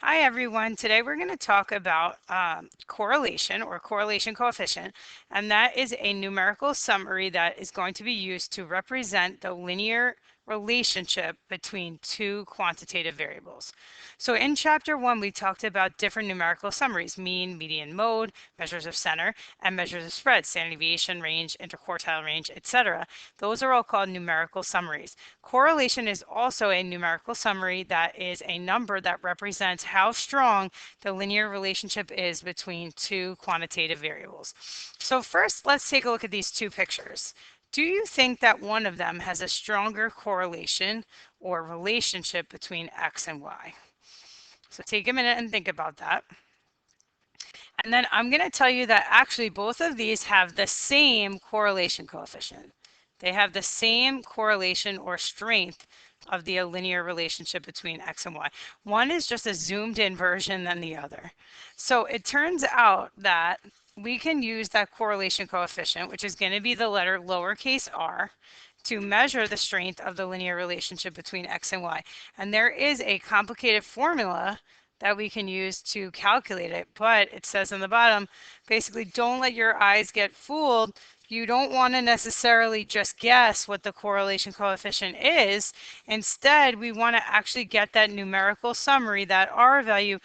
Hi everyone. Today we're going to talk about correlation or correlation coefficient, and that is a numerical summary that is going to be used to represent the linear relationship between two quantitative variables. So in chapter 1 we talked about different numerical summaries: mean, median, mode, measures of center, and measures of spread, standard deviation, range, interquartile range, etc. Those are all called numerical summaries. Correlation is also a numerical summary that is a number that represents how strong the linear relationship is between two quantitative variables. So first, let's take a look at these two pictures. Do you think that one of them has a stronger correlation or relationship between X and Y? So take a minute and think about that. And then I'm going to tell you that actually both of these have the same correlation coefficient. They have the same correlation or strength of the linear relationship between X and Y. One is just a zoomed in version than the other. So it turns out that we can use that correlation coefficient, which is going to be the letter lowercase r, to measure the strength of the linear relationship between X and Y. And there is a complicated formula that we can use to calculate it. But it says on the bottom, basically, don't let your eyes get fooled. You don't want to necessarily just guess what the correlation coefficient is. Instead, we want to actually get that numerical summary, that R value,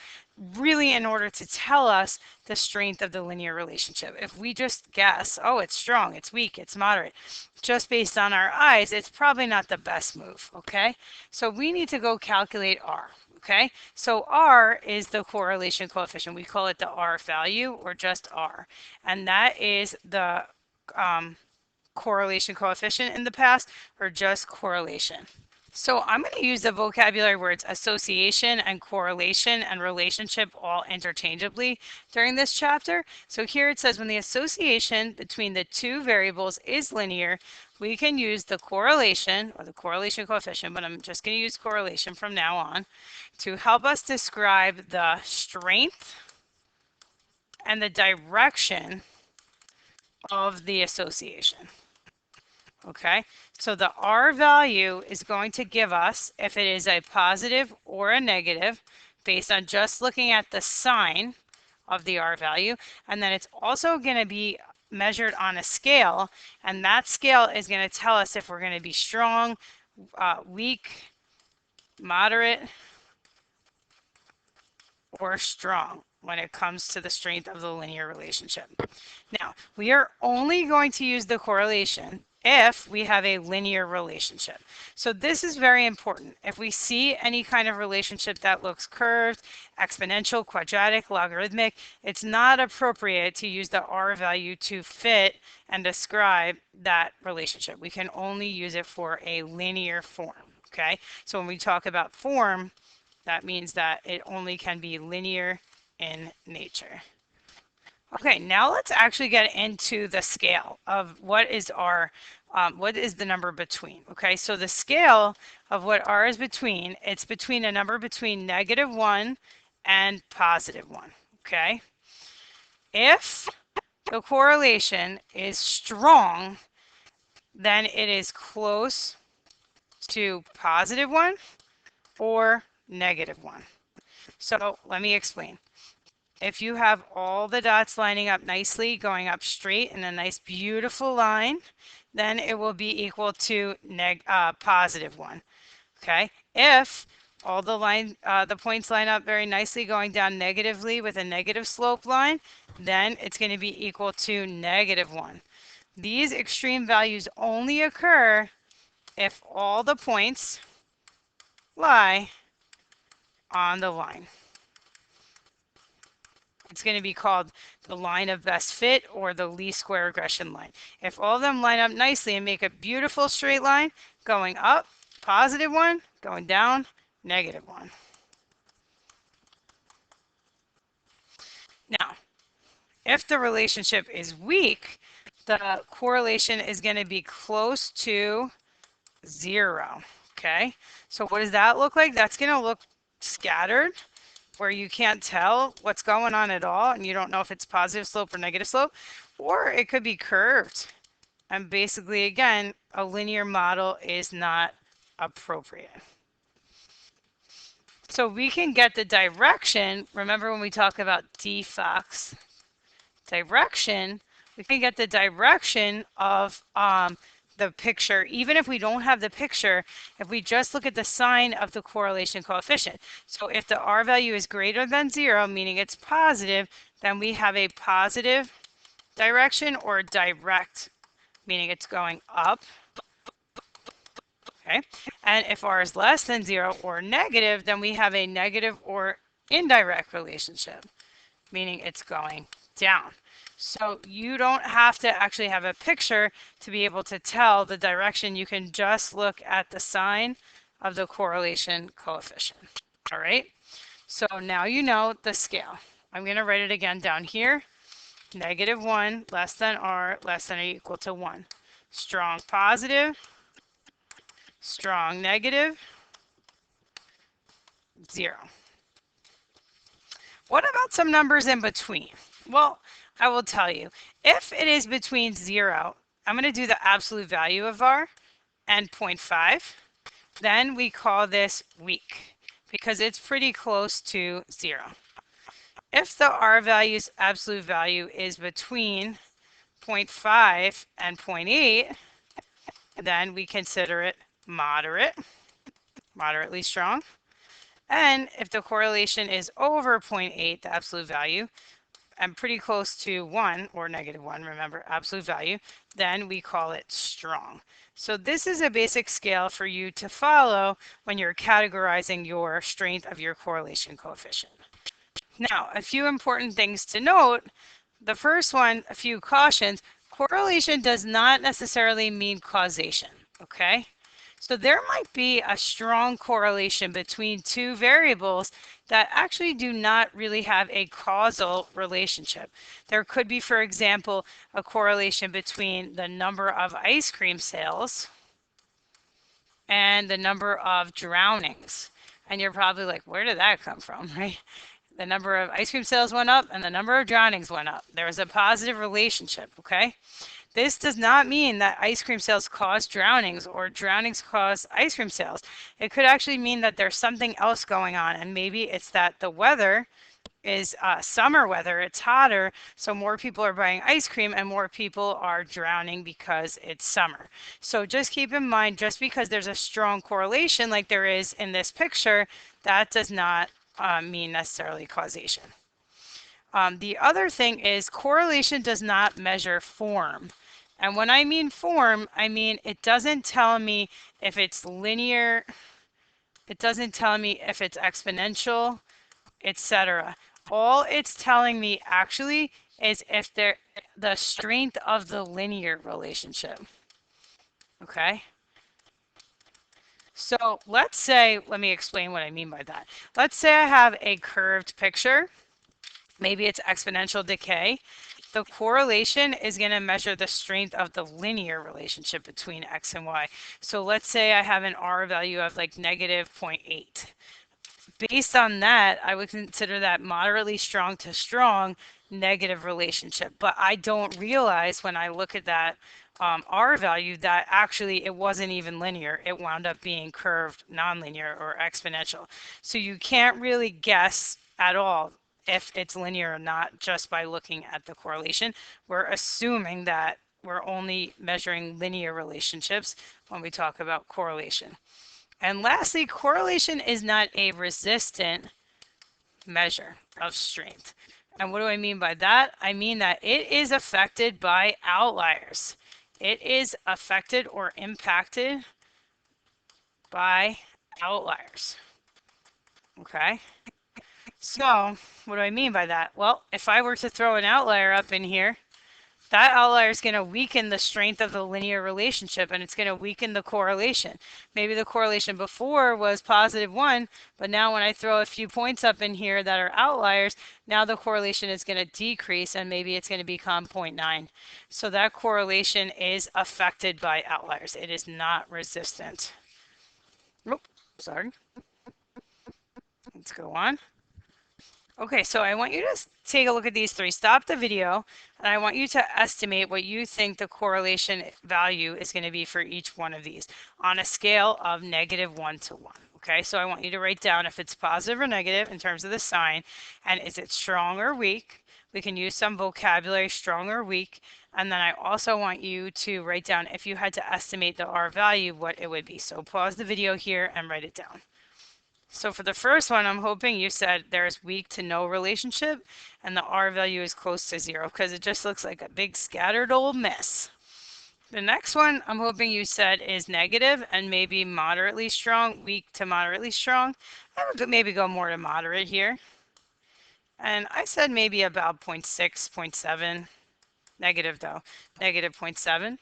really in order to tell us the strength of the linear relationship. If we just guess, oh, it's strong, it's weak, it's moderate, just based on our eyes, it's probably not the best move, okay? So we need to go calculate R. Okay, so R is the correlation coefficient. We call it the R value or just R. And that is the correlation coefficient in the past or just correlation. So I'm going to use the vocabulary words association and correlation and relationship all interchangeably during this chapter. So here it says when the association between the two variables is linear, we can use the correlation or the correlation coefficient, but I'm just going to use correlation from now on to help us describe the strength and the direction of the association. Okay, so the R value is going to give us if it is a positive or a negative based on just looking at the sign of the R value. And then it's also going to be measured on a scale, and that scale is going to tell us if we're going to be strong, weak, moderate, or strong when it comes to the strength of the linear relationship. Now, we are only going to use the correlation if we have a linear relationship. So this is very important. If we see any kind of relationship that looks curved, exponential, quadratic, logarithmic, it's not appropriate to use the R value to fit and describe that relationship. We can only use it for a linear form. Okay, so when we talk about form, that means that it only can be linear in nature. Okay, now let's actually get into the scale of what is what is the number between. Okay, so the scale of what R is between, it's between a number between -1 and +1. Okay, if the correlation is strong, then it is close to +1 or -1. So let me explain. If you have all the dots lining up nicely, going up straight in a nice beautiful line, then it will be equal to +1. Okay. If all the points line up very nicely going down negatively with a negative slope line, then it's going to be equal to -1. These extreme values only occur if all the points lie on the line. It's going to be called the line of best fit or the least square regression line. If all of them line up nicely and make a beautiful straight line going up, +1, going down, -1. Now, if the relationship is weak, the correlation is going to be close to 0. Okay, so what does that look like? That's going to look scattered, where you can't tell what's going on at all and you don't know if it's positive slope or negative slope, or it could be curved. And basically, again, a linear model is not appropriate. So we can get the direction. Remember when we talk about defects, direction, we can get the direction of the picture, even if we don't have the picture, if we just look at the sign of the correlation coefficient. So if the R value is greater than 0, meaning it's positive, then we have a positive direction, or direct, meaning it's going up. Okay, and if R is less than 0 or negative, then we have a negative or indirect relationship, meaning it's going down. So you don't have to actually have a picture to be able to tell the direction. You can just look at the sign of the correlation coefficient. All right, so now you know the scale. I'm going to write it again down here. -1, less than R, less than or equal to 1. Strong positive, strong negative, 0. What about some numbers in between? Well, I will tell you, if it is between 0, I'm going to do the absolute value of R, and 0.5. Then we call this weak because it's pretty close to 0. If the R value's absolute value is between 0.5 and 0.8, then we consider it moderate, moderately strong. And if the correlation is over 0.8, the absolute value, and pretty close to 1 or -1, remember, absolute value, then we call it strong. So this is a basic scale for you to follow when you're categorizing your strength of your correlation coefficient. Now, a few important things to note. The first one, a few cautions. Correlation does not necessarily mean causation, okay? So there might be a strong correlation between two variables that actually do not really have a causal relationship. There could be, for example, a correlation between the number of ice cream sales and the number of drownings. And you're probably like, where did that come from, right? The number of ice cream sales went up and the number of drownings went up. There was a positive relationship, okay? This does not mean that ice cream sales cause drownings or drownings cause ice cream sales. It could actually mean that there's something else going on, and maybe it's that the weather is summer weather, it's hotter, so more people are buying ice cream and more people are drowning because it's summer. So just keep in mind, just because there's a strong correlation like there is in this picture, that does not mean necessarily causation. The other thing is correlation does not measure form. And when I mean form, I mean it doesn't tell me if it's linear, it doesn't tell me if it's exponential, etc. All it's telling me actually is if the strength of the linear relationship. Okay? So let's say, let me explain what I mean by that. Let's say I have a curved picture. Maybe it's exponential decay. The correlation is going to measure the strength of the linear relationship between x and y. So let's say I have an R value of like -0.8. Based on that, I would consider that moderately strong to strong negative relationship. But I don't realize when I look at that R value that actually it wasn't even linear. It wound up being curved, nonlinear, or exponential. So you can't really guess at all if it's linear or not just by looking at the correlation. We're assuming that we're only measuring linear relationships when we talk about correlation. And lastly, correlation is not a resistant measure of strength. And what do I mean by that? I mean that it is affected by outliers. It is affected or impacted by outliers. Okay? So, what do I mean by that? Well, if I were to throw an outlier up in here, that outlier is going to weaken the strength of the linear relationship, and it's going to weaken the correlation. Maybe the correlation before was +1, but now when I throw a few points up in here that are outliers, now the correlation is going to decrease, and maybe it's going to become 0.9. So that correlation is affected by outliers. It is not resistant. Oh, sorry. Let's go on. Okay, so I want you to take a look at these three. Stop the video, and I want you to estimate what you think the correlation value is going to be for each one of these on a scale of -1 to 1. Okay, so I want you to write down if it's positive or negative in terms of the sign, and is it strong or weak? We can use some vocabulary, strong or weak. And then I also want you to write down if you had to estimate the R value, what it would be. So pause the video here and write it down. So for the first one, I'm hoping you said there's weak to no relationship and the R value is close to 0 because it just looks like a big scattered old mess. The next one I'm hoping you said is negative and maybe moderately strong, weak to moderately strong. I would maybe go more to moderate here. And I said maybe about 0.6, 0.7. Negative though, negative 0.7.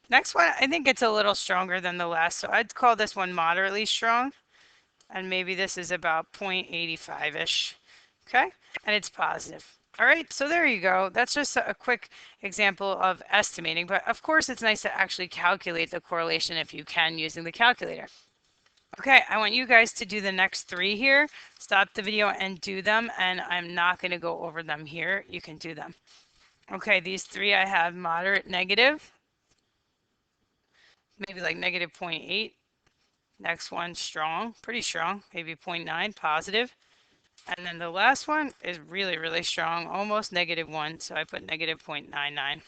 Next one, I think it's a little stronger than the last, so I'd call this one moderately strong. And maybe this is about 0.85-ish. Okay, and it's positive. All right, so there you go. That's just a quick example of estimating, but of course it's nice to actually calculate the correlation if you can using the calculator. Okay, I want you guys to do the next 3 here. Stop the video and do them, and I'm not going to go over them here. You can do them. Okay, these 3 I have moderate, negative, maybe like negative 0.8. Next one, strong, pretty strong, maybe 0.9, positive. And then the last one is really, really strong, almost negative 1, so I put negative 0.99.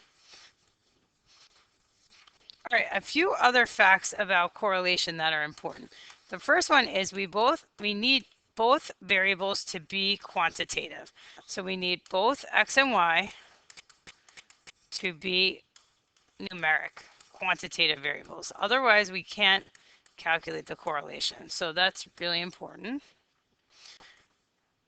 All right, a few other facts about correlation that are important. The first one is we need both variables to be quantitative. So we need both x and y to be numeric, quantitative variables. Otherwise, we can't calculate the correlation. So that's really important.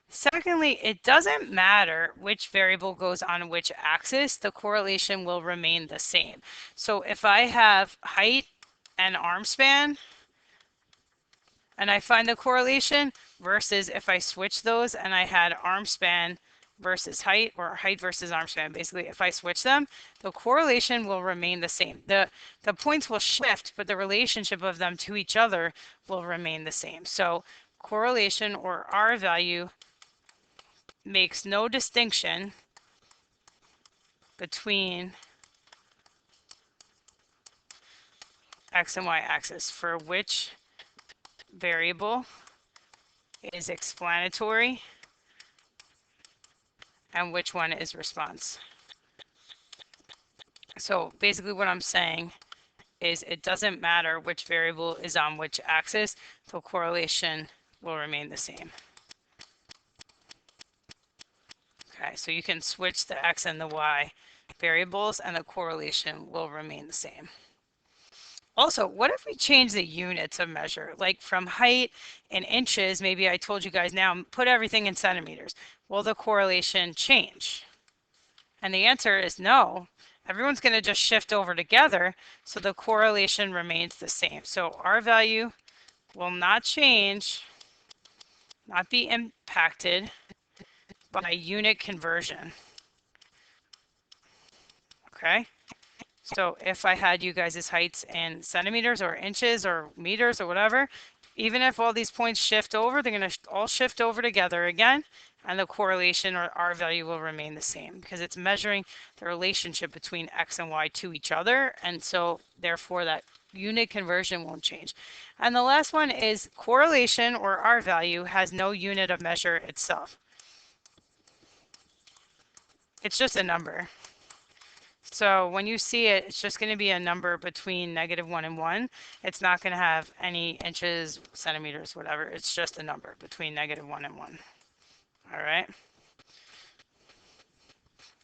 Secondly, it doesn't matter which variable goes on which axis, the correlation will remain the same. So if I have height and arm span, and I find the correlation versus if I switch those and I had arm span versus height or height versus arm span, basically if I switch them, the correlation will remain the same. The points will shift, but the relationship of them to each other will remain the same. So correlation or R value makes no distinction between x and y axis for which variable is explanatory and which one is response. So basically what I'm saying is it doesn't matter which variable is on which axis, the correlation will remain the same. Okay, so you can switch the x and the y variables and the correlation will remain the same. Also, what if we change the units of measure? Like from height in inches, maybe I told you guys now, put everything in centimeters. Will the correlation change? And the answer is no. Everyone's going to just shift over together, so the correlation remains the same. So R value will not change, not be impacted by unit conversion. Okay? So if I had you guys' heights in centimeters or inches or meters or whatever, even if all these points shift over, they're going to all shift over together again, and the correlation or R value will remain the same because it's measuring the relationship between x and y to each other, and so therefore that unit conversion won't change. And the last one is correlation or R value has no unit of measure itself. It's just a number. So when you see it, it's just going to be a number between -1 and 1. It's not going to have any inches, centimeters, whatever. It's just a number between -1 and 1. All right.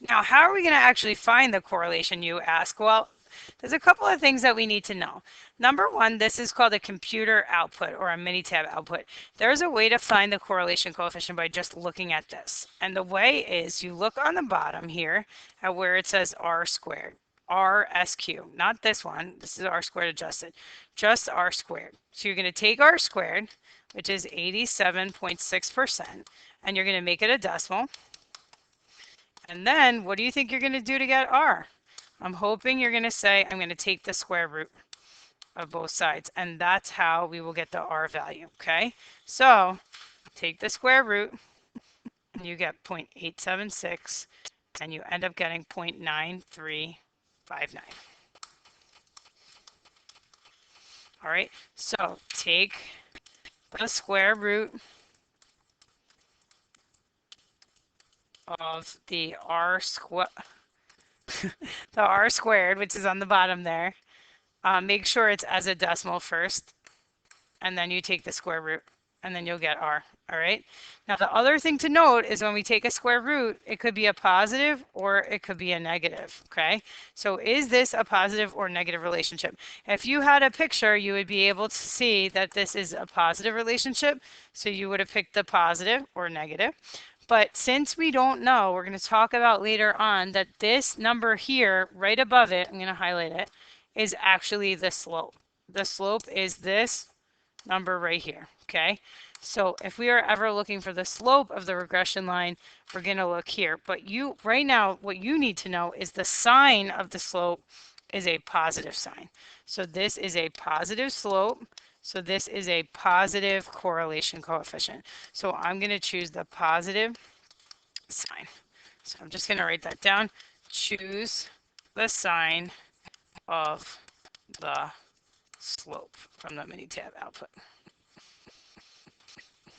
Now, how are we going to actually find the correlation, you ask? Well, there's a couple of things that we need to know. Number one, this is called a computer output or a Minitab output. There's a way to find the correlation coefficient by just looking at this. And the way is you look on the bottom here at where it says R squared, RSQ, not this one. This is R squared adjusted, just R squared. So you're going to take R squared, which is 87.6%, and you're going to make it a decimal. And then what do you think you're going to do to get R? I'm hoping you're going to say, I'm going to take the square root of both sides. And that's how we will get the R value. Okay. So take the square root and you get 0.876 and you end up getting 0.9359. All right, so take the square root of the r squared, which is on the bottom there. Make sure it's as a decimal first, and then you take the square root, and then you'll get r. All right. Now, the other thing to note is when we take a square root, it could be a positive or it could be a negative. Okay. So is this a positive or negative relationship? If you had a picture, you would be able to see that this is a positive relationship. So you would have picked the positive or negative. But since we don't know, we're going to talk about later on that this number here, right above it, I'm going to highlight it, is actually the slope. The slope is this number right here, okay? So if we are ever looking for the slope of the regression line, we're going to look here. But you, right now, what you need to know is the sign of the slope is a positive sign. So this is a positive slope. So this is a positive correlation coefficient. So I'm going to choose the positive sign. So I'm just going to write that down. Choose the sign of the slope from the Minitab output.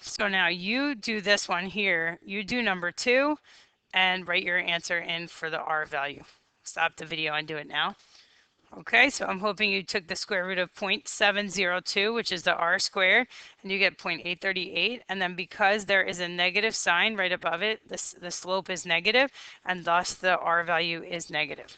So now you do this one here. You do number 2 and write your answer in for the R value. Stop the video and do it now. Okay, so I'm hoping you took the square root of 0.702, which is the R squared, and you get 0.838. And then because there is a negative sign right above it, the slope is negative, and thus the R value is negative.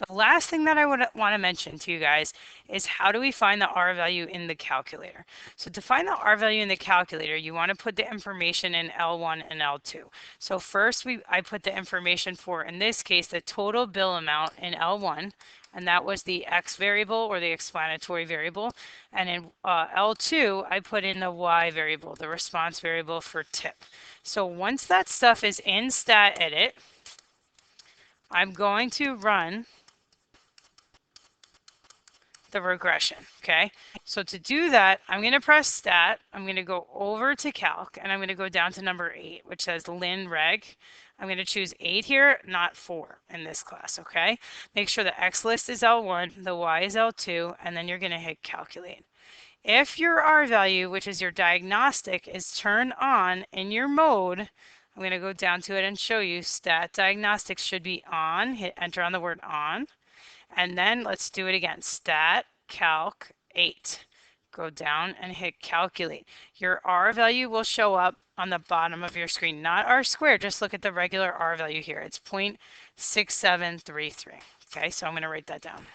The last thing that I would want to mention to you guys is how do we find the R value in the calculator? So to find the R value in the calculator, you want to put the information in L1 and L2. So first I put the information for, in this case, the total bill amount in L1, and that was the X variable or the explanatory variable. And in L2, I put in the Y variable, the response variable for tip. So once that stuff is in stat edit, I'm going to run the regression, okay? So to do that, I'm going to press stat, I'm going to go over to calc, and I'm going to go down to number 8, which says lin reg. I'm going to choose 8 here, not 4 in this class, okay? Make sure the X list is L1, the Y is L2, and then you're going to hit calculate. If your R value, which is your diagnostic, is turned on in your mode, I'm going to go down to it and show you stat diagnostics should be on. Hit enter on the word on. And then let's do it again. Stat calc 8. Go down and hit calculate. Your R value will show up on the bottom of your screen, not R squared. Just look at the regular R value here. It's 0.6733. Okay, so I'm going to write that down.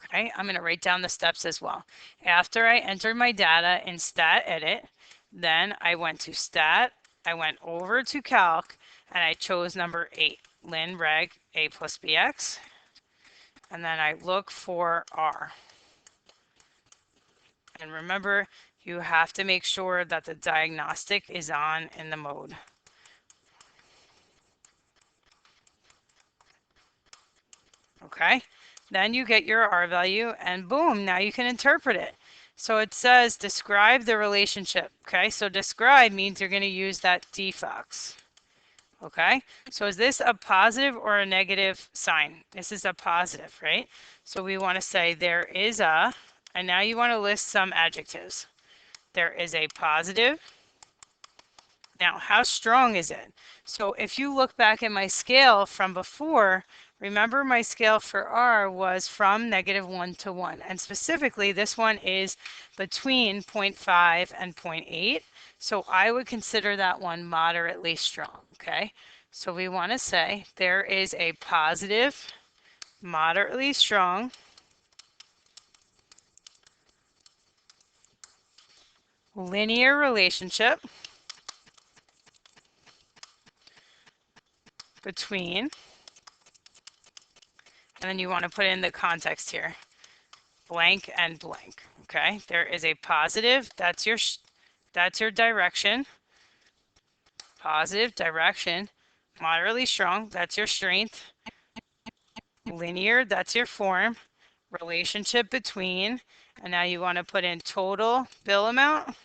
Okay, I'm going to write down the steps as well. After I entered my data in stat edit, then I went to stat, I went over to calc, and I chose number 8. Lin reg a plus bx, and then I look for R. And remember, you have to make sure that the diagnostic is on in the mode. Okay, then you get your R value, and boom, now you can interpret it. So it says describe the relationship. Okay, so describe means you're going to use that defox. Okay, so is this a positive or a negative sign? This is a positive, right? So we want to say there is a, and now you want to list some adjectives. There is a positive. Now, how strong is it? So if you look back at my scale from before, remember my scale for R was from -1 to 1. And specifically, this one is between 0.5 and 0.8. So I would consider that one moderately strong, okay? So we want to say there is a positive, moderately strong linear relationship between, and then you want to put in the context here, blank and blank. Okay, there is a positive, that's your direction, positive direction, moderately strong, that's your strength, linear, that's your form, relationship between, and now you want to put in total bill amount,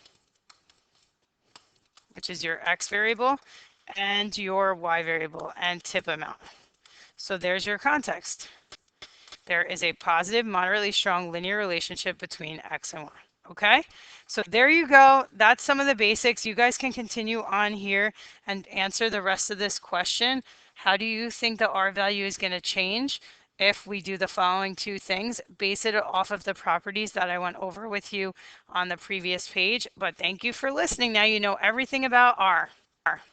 which is your X variable, and your Y variable and tip amount. So there's your context. there is a positive, moderately strong linear relationship between X and Y. Okay, so there you go. That's some of the basics. You guys can continue on here and answer the rest of this question. How do you think the R value is going to change if we do the following two things? Base it off of the properties that I went over with you on the previous page. But thank you for listening. Now you know everything about R.